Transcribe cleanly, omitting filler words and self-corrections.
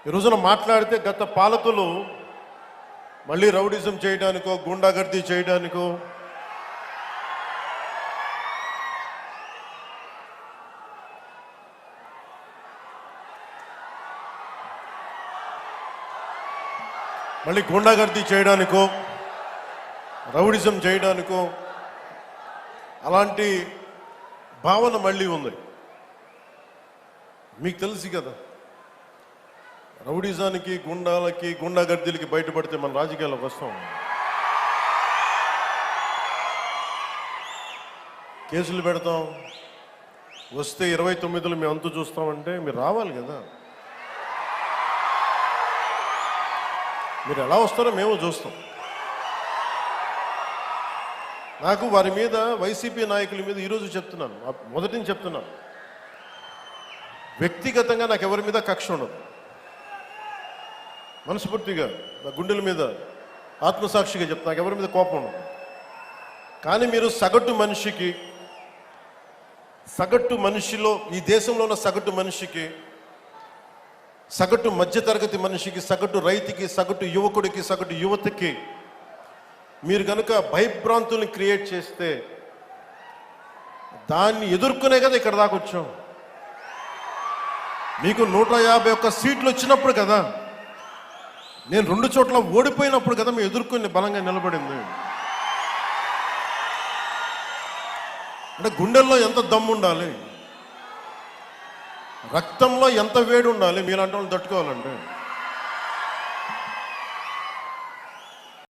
ఈ రోజున మాట్లాడితే గత పాలకులు మళ్ళీ రౌడిజం చేయడానికో గుండాగర్దీ చేయడానికో రౌడిజం చేయడానికో అలాంటి భావన మళ్ళీ ఉంది. మీకు తెలుసు కదా, రౌడిజానికి గుండాలకి గుండాగర్దీలకి బయటపడితే మన రాజకీయాల్లోకి వస్తాం. కేసులు పెడతాం, వస్తే 29లో మేము అంతు చూస్తామంటే మీరు రావాలి కదా. మీరు ఎలా వస్తారో మేము చూస్తాం. నాకు వారి మీద, వైసీపీ నాయకుల మీద ఈరోజు చెప్తున్నాను, మొదటి నుంచి చెప్తున్నాను, వ్యక్తిగతంగా నాకు ఎవరి మీద కక్ష ఉండదు. మనస్ఫూర్తిగా నా గుండెల మీద ఆత్మసాక్షిగా చెప్తా, నాకు ఎవరి మీద కోపం ఉండదు. కానీ మీరు సగటు మనిషిలో, ఈ దేశంలో ఉన్న సగటు మనిషికి, సగటు మధ్యతరగతి మనిషికి, సగటు రైతుకి, సగటు యువకుడికి, సగటు యువతకి మీరు కనుక భయభ్రాంతుల్ని క్రియేట్ చేస్తే దాన్ని ఎదుర్కొనే కదా ఇక్కడ దాకా వచ్చాం. మీకు 151 సీట్లు వచ్చినప్పుడు కదా, నేను 2 చోట్ల ఓడిపోయినప్పుడు కదా మేము ఎదుర్కొని బలంగా నిలబడింది. అంటే గుండెల్లో ఎంత దమ్ము ఉండాలి, రక్తంలో ఎంత వేడి ఉండాలి మీలాంటి వాళ్ళు తట్టుకోవాలంటే.